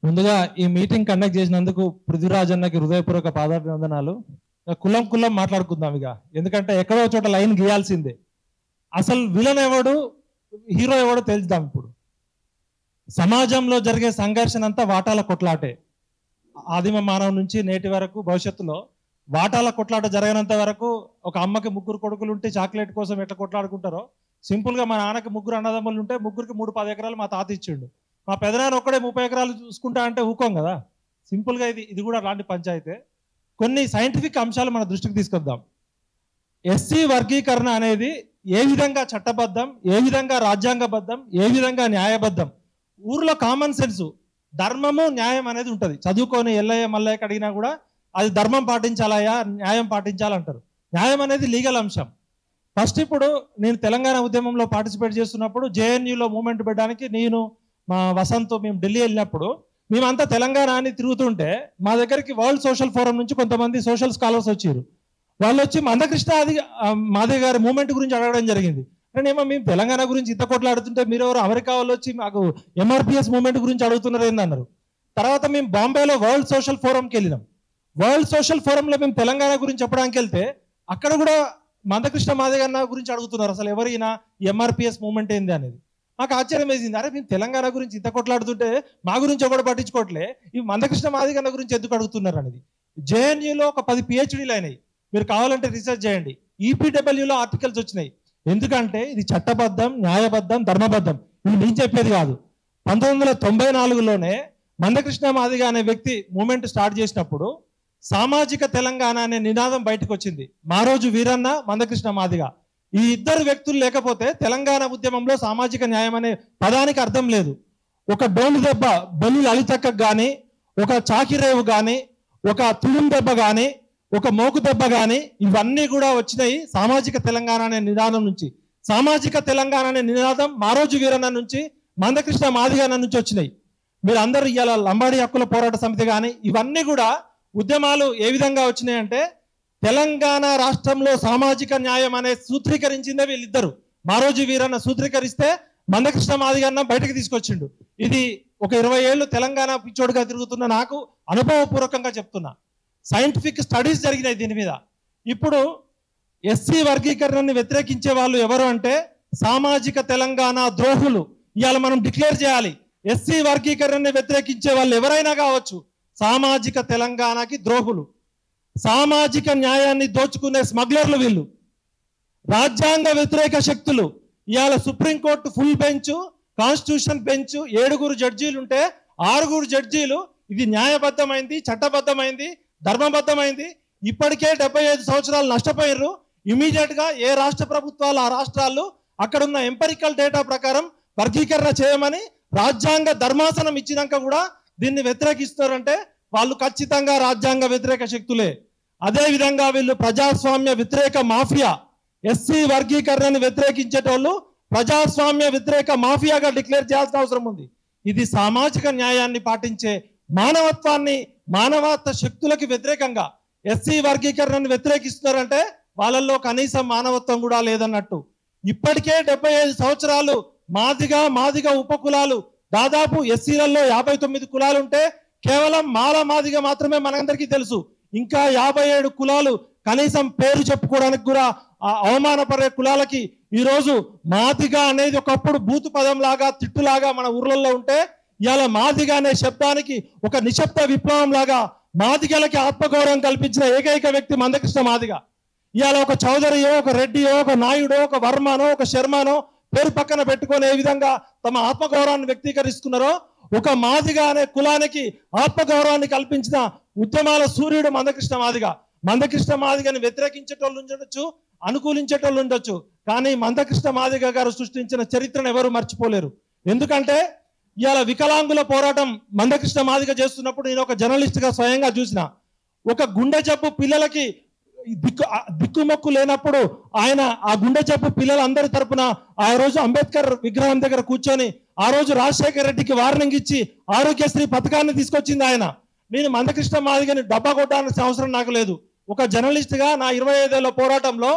ముందుగా ఈ meeting conduct చేసినందుకు పృథ్వీరాజ్ అన్నకి హృదయపూర్వక పాదాభివందనాలు. కులం మాట్లాడుకుందాం ఇక, ఎందుకంటే ఎక్కడో చోట లైన్ గీయాల్సిందే. అసలు విలన్ ఎవడు, హీరో ఎవడో తెలుద్దాం. ఇప్పుడు సమాజంలో జరిగే సంఘర్షణ అంతా వాటాల కొట్లాటే. ఆదిమ మానవ నుంచి నేటి వరకు భవిష్యత్తులో వాటాల కొట్లాట జరగనంత వరకు ఒక అమ్మకి 3 కొడుకులు ఉంటే చాక్లెట్ కోసం ఎట్లా కొట్లాడుకుంటారో, సింపుల్ గా మా నాన్నకి 3 అన్నదమ్ములు ఉంటే ముగ్గురికి 3 10 ఎకరాలు మా తాత ఇచ్చిండు. మా పెదనాన్న ఒక్కడే 30 ఎకరాలు చూసుకుంటా అంటే ఊకోం కదా. సింపుల్ గా ఇది కూడా అలాంటి పంచాయితే. కొన్ని సైంటిఫిక్ అంశాలు మన దృష్టికి తీసుకొద్దాం. ఎస్సీ వర్గీకరణ అనేది ఏ విధంగా చట్టబద్ధం, ఏ విధంగా రాజ్యాంగబద్ధం, ఏ విధంగా న్యాయబద్ధం. ఊర్లో కామన్ సెన్స్, ధర్మము న్యాయం అనేది ఉంటుంది. చదువుకొని ఎల్లయ్య మల్లయ్యకి అడిగినా కూడా అది ధర్మం పాటించాలయ్యా, న్యాయం పాటించాలంటారు. న్యాయం అనేది లీగల్ అంశం. ఫస్ట్ ఇప్పుడు నేను తెలంగాణ ఉద్యమంలో పార్టిసిపేట్ చేస్తున్నప్పుడు జేఎన్యూలో మూమెంట్ పెట్టడానికి నేను మా వసంత్ మేము ఢిల్లీ వెళ్ళినప్పుడు మేమంతా తెలంగాణ అని తిరుగుతుంటే మా దగ్గరికి వరల్డ్ సోషల్ ఫోరం నుంచి కొంతమంది సోషల్ స్కాలర్స్ వచ్చారు. వాళ్ళు వచ్చి మందకృష్ణ మాధవ్ గారి మూమెంట్ గురించి అడగడం జరిగింది. నేనేమో మేము తెలంగాణ గురించి ఇంత కొట్లాడుతుంటే మీరు ఎవరు అమెరికా వాళ్ళు వచ్చి మాకు ఎంఆర్పిఎస్ మూమెంట్ గురించి అడుగుతున్నారు ఏందన్నారు. తర్వాత మేము బాంబేలో వరల్డ్ సోషల్ ఫోరంకి వెళ్ళినాం. వరల్డ్ సోషల్ ఫోరంలో మేము తెలంగాణ గురించి చెప్పడానికి వెళ్తే అక్కడ కూడా మందకృష్ణ మాధవ్ అన్న గురించి అడుగుతున్నారు. అసలు ఎవరైనా ఎంఆర్పిఎస్ మూమెంట్ ఏంది అనేది మాకు ఆశ్చర్యం వేసింది. అరే మేము తెలంగాణ గురించి ఇంత కొట్లాడుతుంటే మా గురించి ఒకటి పట్టించుకోవట్లే, ఈ మందకృష్ణ మాధవ్ అన్న గురించి ఎందుకు అడుగుతున్నారు అనేది. జేఎన్యూలో ఒక 10 PhDలు అయినాయి. మీరు కావాలంటే రీసెర్చ్ చేయండి. ఈపీడబ్ల్యూలో ఆర్టికల్స్ వచ్చినాయి. ఎందుకంటే ఇది చట్టబద్ధం, న్యాయబద్ధం, ధర్మబద్ధం. ఇది నేను చెప్పేది కాదు. 1994లోనే మందకృష్ణ మాదిగ అనే వ్యక్తి మూమెంట్ స్టార్ట్ చేసినప్పుడు సామాజిక తెలంగాణ అనే నినాదం బయటకు వచ్చింది. మారోజు వీరన్న, మందకృష్ణ మాదిగ ఈ ఇద్దరు వ్యక్తులు లేకపోతే తెలంగాణ ఉద్యమంలో సామాజిక న్యాయం అనే పదానికి అర్థం లేదు. ఒక డోలు దెబ్బ బొల్లి లలితక్కకు కానీ, ఒక చాకిరేవు కానీ, ఒక తుడుం దెబ్బ కానీ, ఒక మోకు దెబ్బ కానీ ఇవన్నీ కూడా వచ్చినాయి సామాజిక తెలంగాణ అనే నినాదం నుంచి. సామాజిక తెలంగాణ అనే నినాదం మారోజు వీరన్న నుంచి, మందకృష్ణ మాదిగ నుంచి వచ్చినాయి. మీరు అందరూ ఇవాళ లంబాడి హక్కుల పోరాట సమితి కానీ ఇవన్నీ కూడా ఉద్యమాలు ఏ విధంగా వచ్చినాయంటే తెలంగాణ రాష్ట్రంలో సామాజిక న్యాయం అనే సూత్రీకరించిందే వీళ్ళిద్దరు. మారోజు వీరన్న సూత్రీకరిస్తే మందకృష్ణ మాదిగ బయటకు తీసుకొచ్చిండు. ఇది ఒక 20 ఏళ్ళు తెలంగాణ పిచ్చోడుగా తిరుగుతున్న నాకు అనుభవపూర్వకంగా చెప్తున్నా. సైంటిఫిక్ స్టడీస్ జరిగినాయి దీని మీద. ఇప్పుడు ఎస్సీ వర్గీకరణని వ్యతిరేకించే వాళ్ళు ఎవరు అంటే సామాజిక తెలంగాణ ద్రోహులు. ఇవాళ మనం డిక్లేర్ చేయాలి, ఎస్సీ వర్గీకరణని వ్యతిరేకించే వాళ్ళు ఎవరైనా కావచ్చు సామాజిక తెలంగాణకి ద్రోహులు. సామాజిక న్యాయాన్ని దోచుకునే స్మగ్లర్లు వీళ్ళు. రాజ్యాంగ వ్యతిరేక శక్తులు. ఇవాళ supreme court full bench, constitution bench 7 జడ్జీలు ఉంటే 6 జడ్జీలు ఇది న్యాయబద్ధమైంది, చట్టబద్ధమైంది, ధర్మబద్ధమైంది. ఇప్పటికే 75 సంవత్సరాలు నష్టపోయారు. ఇమీడియట్ గా ఏ రాష్ట్ర ప్రభుత్వాలు ఆ రాష్ట్రాలు అక్కడున్న ఎంపరికల్ డేటా ప్రకారం వర్గీకరణ చేయమని రాజ్యాంగ ధర్మాసనం ఇచ్చినాక కూడా దీన్ని వ్యతిరేకిస్తారంటే వాళ్ళు ఖచ్చితంగా రాజ్యాంగ వ్యతిరేక శక్తులే. అదే విధంగా వీళ్ళు ప్రజాస్వామ్య వ్యతిరేక మాఫియా. ఎస్సీ వర్గీకరణని వ్యతిరేకించేటోళ్ళు ప్రజాస్వామ్య వ్యతిరేక మాఫియాగా డిక్లేర్ చేయాల్సిన అవసరం ఉంది. ఇది సామాజిక న్యాయాన్ని పాటించే మానవత్వాన్ని, మానవత్వ శక్తులకి వ్యతిరేకంగా ఎస్సీ వర్గీకరణను వ్యతిరేకిస్తున్నారంటే వాళ్ళల్లో కనీసం మానవత్వం కూడా లేదన్నట్టు. ఇప్పటికే 75 సంవత్సరాలు మాదిగ ఉపకులాలు, దాదాపు ఎస్సీలలో 59 కులాలు ఉంటే కేవలం మాదిగ మాత్రమే మనందరికీ తెలుసు. ఇంకా 57 కులాలు కనీసం పేరు చెప్పుకోవడానికి కూడా అవమానపడే కులాలకి ఈరోజు మాదిగ అనేది ఒకప్పుడు బూతు పదం లాగా, తిట్టులాగా మన ఊర్లలో ఉంటే ఇవాళ మాదిగ అనే శబ్దానికి ఒక నిశ్శబ్ద విప్లవం లాగా మాదిగలకి ఆత్మగౌరవం కల్పించిన ఏకైక వ్యక్తి మందకృష్ణ మాదిగ. ఇవాళ ఒక చౌదరియో, ఒక రెడ్డియో, ఒక నాయుడో, ఒక వర్మనో, ఒక శర్మనో పేరు పక్కన పెట్టుకొని ఏ విధంగా తమ ఆత్మగౌరవాన్ని వ్యక్తీకరిస్తున్నారో ఒక మాదిగ అనే కులానికి ఆత్మగౌరవాన్ని కల్పించిన ఉద్యమాల సూర్యుడు మందకృష్ణ మాదిగ. మందకృష్ణ మాదిగని వ్యతిరేకించేటోళ్ళు ఉండొచ్చు, అనుకూలించేటోళ్ళు ఉండొచ్చు, కానీ మందకృష్ణ మాదిగ గారు సృష్టించిన చరిత్రను ఎవరు మర్చిపోలేరు. ఎందుకంటే ఇవాళ వికలాంగుల పోరాటం మందకృష్ణ మాదిగ చేస్తున్నప్పుడు నేను ఒక జర్నలిస్ట్ గా స్వయంగా చూసిన. ఒక గుండె జబ్బు పిల్లలకి దిక్కుమొక్కు లేనప్పుడు ఆయన ఆ గుండె జబ్బు పిల్లలందరి తరపున ఆ రోజు అంబేద్కర్ విగ్రహం దగ్గర కూర్చొని ఆ రోజు రాజశేఖర రెడ్డికి వార్నింగ్ ఇచ్చి ఆరోగ్యశ్రీ పథకాన్ని తీసుకొచ్చింది ఆయన. నేను మందకృష్ణ మాదిగని డబ్బా కొట్టాల్సిన అవసరం నాకు లేదు. ఒక జర్నలిస్ట్ గా నా 25 ఏళ్ల పోరాటంలో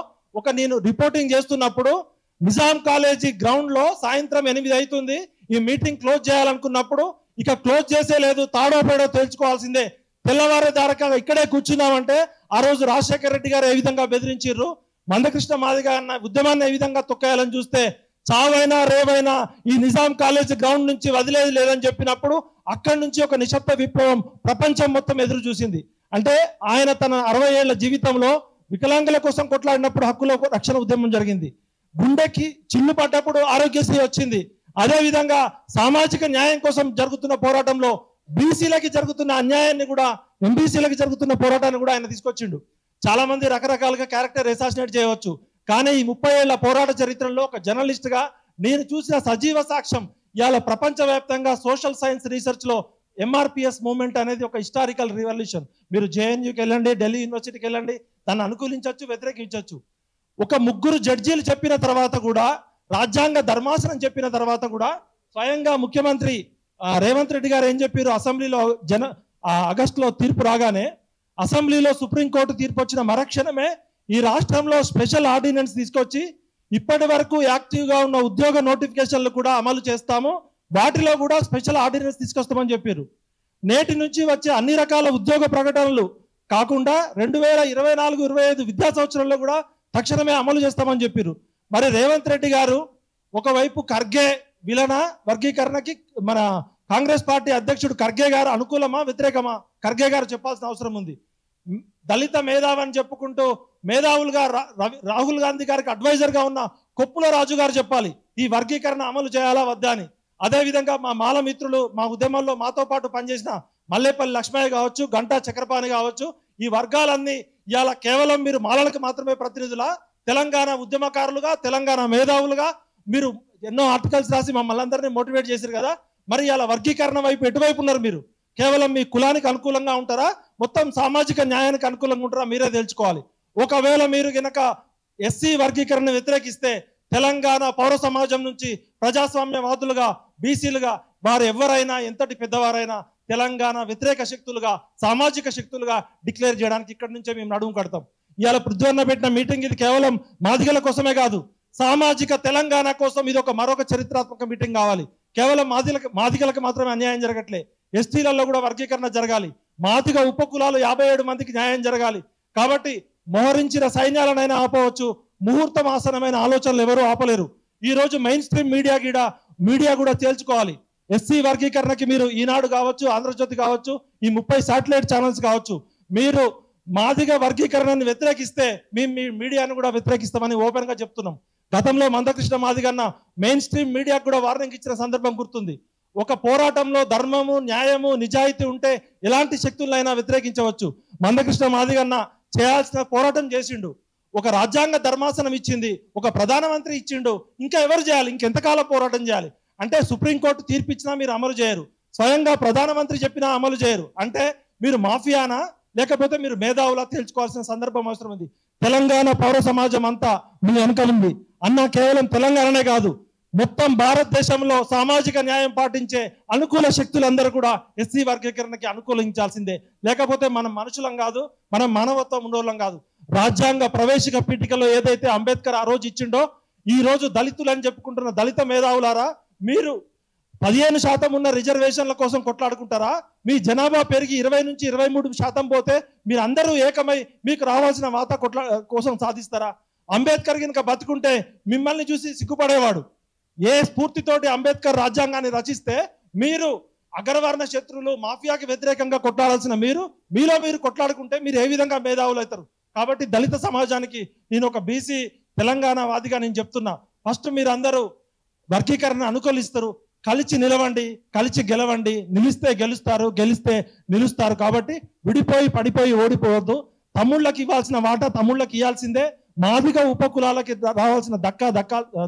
నేను రిపోర్టింగ్ చేస్తున్నప్పుడు నిజాం కాలేజీ గ్రౌండ్ లో సాయంత్రం 8 అవుతుంది, ఈ మీటింగ్ క్లోజ్ చేయాలనుకున్నప్పుడు ఇక క్లోజ్ చేసే లేదు, తాడో పేడో తేల్చుకోవాల్సిందే, తెల్లవారే దాకా ఇక్కడే కూర్చున్నామంటే ఆ రోజు రాజశేఖర రెడ్డి గారు ఏ విధంగా బెదిరించారు, మందకృష్ణ మాదిగ అన్న ఉద్యమాన్ని ఏ విధంగా తొక్కేయాలని చూస్తే చావైనా రేవైనా ఈ నిజాం కాలేజ్ గ్రౌండ్ నుంచి వదిలేది లేదని చెప్పినప్పుడు అక్కడి నుంచి ఒక నిశ్శబ్ద విప్లవం ప్రపంచం మొత్తం ఎదురు చూసింది. అంటే ఆయన తన 60 ఏళ్ల జీవితంలో వికలాంగుల కోసం కొట్లాడినప్పుడు హక్కుల రక్షణ ఉద్యమం జరిగింది, గుండెకి చిల్లు పడ్డప్పుడు ఆరోగ్యశ్రీ వచ్చింది, అదే విధంగా సామాజిక న్యాయం కోసం జరుగుతున్న పోరాటంలో బీసీలకి జరుగుతున్న అన్యాయాన్ని కూడా, ఎంబీసీలకి జరుగుతున్న పోరాటాన్ని కూడా ఆయన తీసుకొచ్చిండు. చాలా మంది రకరకాలుగా క్యారెక్టర్ అసాసినేట్ చేయవచ్చు, కానీ ఈ 30 ఏళ్ల పోరాట చరిత్రలో ఒక జర్నలిస్ట్ గా నేను చూసిన సజీవ సాక్ష్యం ఇవాళ ప్రపంచవ్యాప్తంగా సోషల్ సైన్స్ రీసెర్చ్ లో ఎంఆర్పిఎస్ మూవ్మెంట్ అనేది ఒక హిస్టారికల్ రివల్యూషన్. మీరు జేఎన్యూకి వెళ్ళండి, ఢిల్లీ యూనివర్సిటీకి వెళ్ళండి, దాన్ని అనుకూలించవచ్చు, వ్యతిరేకించవచ్చు. ఒక 3 జడ్జీలు చెప్పిన తర్వాత కూడా, రాజ్యాంగ ధర్మాసనం చెప్పిన తర్వాత కూడా స్వయంగా ముఖ్యమంత్రి రేవంత్ రెడ్డి గారు ఏం చెప్పారు, అసెంబ్లీలో ఆగస్టులో తీర్పు రాగానే అసెంబ్లీలో సుప్రీంకోర్టు తీర్పు వచ్చిన మరక్షణమే ఈ రాష్ట్రంలో స్పెషల్ ఆర్డినెన్స్ తీసుకొచ్చి ఇప్పటి వరకు యాక్టివ్గా ఉన్న ఉద్యోగ నోటిఫికేషన్లు కూడా అమలు చేస్తాము, వాటిలో కూడా స్పెషల్ ఆర్డినెన్స్ తీసుకొస్తామని చెప్పారు. నేటి నుంచి వచ్చే అన్ని రకాల ఉద్యోగ ప్రకటనలు కాకుండా 2024-25 విద్యా సంవత్సరంలో కూడా తక్షణమే అమలు చేస్తామని చెప్పారు. మరి రేవంత్ రెడ్డి గారు ఒకవైపు ఖర్గే విలన వర్గీకరణకి మన కాంగ్రెస్ పార్టీ అధ్యక్షుడు ఖర్గే గారు అనుకూలమా వ్యతిరేకమా, ఖర్గే గారు చెప్పాల్సిన అవసరం ఉంది. దళిత మేధావి అని చెప్పుకుంటూ మేధావులుగా రాహుల్ గాంధీ గారికి అడ్వైజర్ గా ఉన్న కొప్పుల రాజు గారు చెప్పాలి ఈ వర్గీకరణ అమలు చేయాలా వద్దా అని. అదేవిధంగా మా మాల మిత్రులు, మా ఉద్యమంలో మాతో పాటు పనిచేసిన మల్లేపల్లి లక్ష్మయ్య కావచ్చు, గంటా చక్రపాణి కావచ్చు, ఈ వర్గాలన్నీ ఇవాళ కేవలం మీరు మాలలకు మాత్రమే ప్రతినిధులా, తెలంగాణ ఉద్యమకారులుగా, తెలంగాణ మేధావులుగా మీరు ఎన్నో ఆర్టికల్స్ రాసి మమ్మల్ని అందరినీ మోటివేట్ చేశారు కదా, మరి ఇలా వర్గీకరణ వైపు ఎటువైపు ఉన్నారు మీరు? కేవలం మీ కులానికి అనుకూలంగా ఉంటారా, మొత్తం సామాజిక న్యాయానికి అనుకూలంగా ఉంటారా, మీరే తెలుసుకోవాలి. ఒకవేళ మీరు గనక ఎస్సీ వర్గీకరణ వ్యతిరేకిస్తే తెలంగాణ పౌర సమాజం నుంచి ప్రజాస్వామ్యవాదులుగా, బీసీలుగా వారు ఎవరైనా ఎంతటి పెద్దవారైనా తెలంగాణ వ్యతిరేక శక్తులుగా, సామాజిక శక్తులుగా డిక్లేర్ చేయడానికి ఇక్కడి నుంచే మేము నడుము కడతాం. ఇవాళ పృథ్వన్న పెట్టిన మీటింగ్ ఇది కేవలం మాదిగల కోసమే కాదు, సామాజిక తెలంగాణ కోసం ఇది మరొక చరిత్రాత్మక మీటింగ్ కావాలి. కేవలం మాదిగలకు మాత్రమే అన్యాయం జరగట్లే, ఎస్టీలలో కూడా వర్గీకరణ జరగాలి, మాదిగ ఉపకులాలు 57 మందికి న్యాయం జరగాలి. కాబట్టి మోహరించిన సైన్యాలనైనా ఆపవచ్చు, ముహూర్తం ఆసనమైన ఆలోచనలు ఎవరూ ఆపలేరు. ఈ రోజు మెయిన్ స్ట్రీమ్ మీడియా కూడా తేల్చుకోవాలి. ఎస్సీ వర్గీకరణకి మీరు ఈనాడు కావచ్చు, ఆంధ్రజ్యోతి కావచ్చు, ఈ 30 శాటిలైట్ ఛానల్స్ కావచ్చు, మీరు మాదిగ వర్గీకరణను వ్యతిరేకిస్తే మేము మీ మీడియాను కూడా వ్యతిరేకిస్తామని ఓపెన్ గా చెప్తున్నాం. గతంలో మందకృష్ణ మాదిగన్న మెయిన్ స్ట్రీమ్ మీడియాకు కూడా వార్నింగ్ ఇచ్చిన సందర్భం గుర్తుంది. ఒక పోరాటంలో ధర్మము, న్యాయము, నిజాయితీ ఉంటే ఎలాంటి శక్తులైనా వ్యతిరేకించవచ్చు. మందకృష్ణ మాదిగన్న చేయాల్సిన పోరాటం చేసిండు, ఒక రాజ్యాంగ ధర్మాసనం ఇచ్చింది, ఒక ప్రధానమంత్రి ఇచ్చిండు, ఇంకా ఎవరు చేయాలి? ఇంకెంతకాలం పోరాటం చేయాలి? అంటే సుప్రీంకోర్టు తీర్పు ఇచ్చినా మీరు అమలు చేయరు, స్వయంగా ప్రధానమంత్రి చెప్పినా అమలు చేయరు. అంటే మీరు మాఫియానా లేకపోతే మీరు మేధావులా తేల్చుకోవాల్సిన సందర్భం అవసరం ఉంది. తెలంగాణ పౌర సమాజం అంతా మీ వెనుక ఉంది అన్న. కేవలం తెలంగాణనే కాదు, మొత్తం భారతదేశంలో సామాజిక న్యాయం పాటించే అనుకూల శక్తులందరూ కూడా ఎస్సీ వర్గీకరణకి అనుకూలించాల్సిందే. లేకపోతే మనం మనుషులం కాదు, మనం మానవత్వం ఉండోళ్ళం కాదు. రాజ్యాంగ ప్రవేశిక పీఠికలో ఏదైతే అంబేద్కర్ ఆ రోజు ఇచ్చిండో, ఈ రోజు దళితులు అని చెప్పుకుంటున్న దళిత మేధావులారా, మీరు 15% ఉన్న రిజర్వేషన్ల కోసం కొట్లాడుకుంటారా? మీ జనాభా పెరిగి 20 నుంచి 23% పోతే మీరు అందరూ ఏకమై మీకు రావాల్సిన వాటా కోసం సాధిస్తారా? అంబేద్కర్ కనుక బతుకుంటే మిమ్మల్ని చూసి సిగ్గుపడేవాడు. ఏ స్ఫూర్తితోటి అంబేద్కర్ రాజ్యాంగాన్ని రచిస్తే మీరు అగ్రవర్ణ శత్రువులు, మాఫియాకి వ్యతిరేకంగా కొట్లాడాల్సిన మీలో మీరు కొట్లాడుకుంటే మీరు ఏ విధంగా మేధావులు అవుతారు? కాబట్టి దళిత సమాజానికి నేను ఒక బీసీ తెలంగాణ వాదిగా నేను చెప్తున్నా, ఫస్ట్ మీరు అందరూ వర్గీకరణ అనుకూలిస్తారు, కలిసి నిలవండి, కలిసి గెలవండి, నిలిస్తే గెలుస్తారు, గెలిస్తే నిలుస్తారు. కాబట్టి విడిపోయి పడిపోయి ఓడిపోవద్దు. తమ్ముళ్ళకి ఇవ్వాల్సిన వాటా తమ్ముళ్ళకి ఇవ్వాల్సిందే, మాదిగ ఉపకులాలకి రావాల్సిన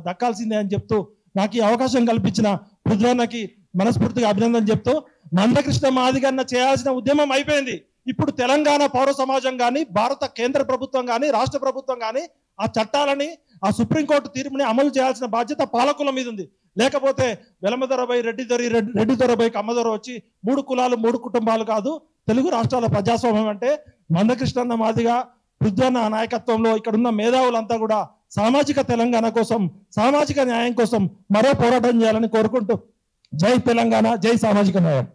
దక్కాల్సిందే అని చెప్తూ నాకు ఈ అవకాశం కల్పించిన పృథ్వన్నకి మనస్ఫూర్తిగా అభినందన చెప్తూ, మందకృష్ణ మాదిగన్న చేయాల్సిన ఉద్యమం అయిపోయింది. ఇప్పుడు తెలంగాణ పౌర సమాజం కానీ, భారత కేంద్ర ప్రభుత్వం కానీ, రాష్ట్ర ప్రభుత్వం కానీ ఆ చట్టాలని, ఆ సుప్రీంకోర్టు తీర్పుని అమలు చేయాల్సిన బాధ్యత పాలకుల మీద ఉంది. లేకపోతే వెలమదొరబై రెడ్డిదొరబై కమ్మదొర వచ్చి 3 కులాలు 3 కుటుంబాలు కాదు. తెలుగు రాష్ట్రాల ప్రజాస్వామ్యం అంటే మందకృష్ణ మాదిగా పృథ్వన్న నాయకత్వంలో ఇక్కడున్న మేధావులంతా కూడా సామాజిక తెలంగాణ కోసం, సామాజిక న్యాయం కోసం మరో పోరాటం చేయాలని కోరుకుంటూ జై తెలంగాణ, జై సామాజిక న్యాయం.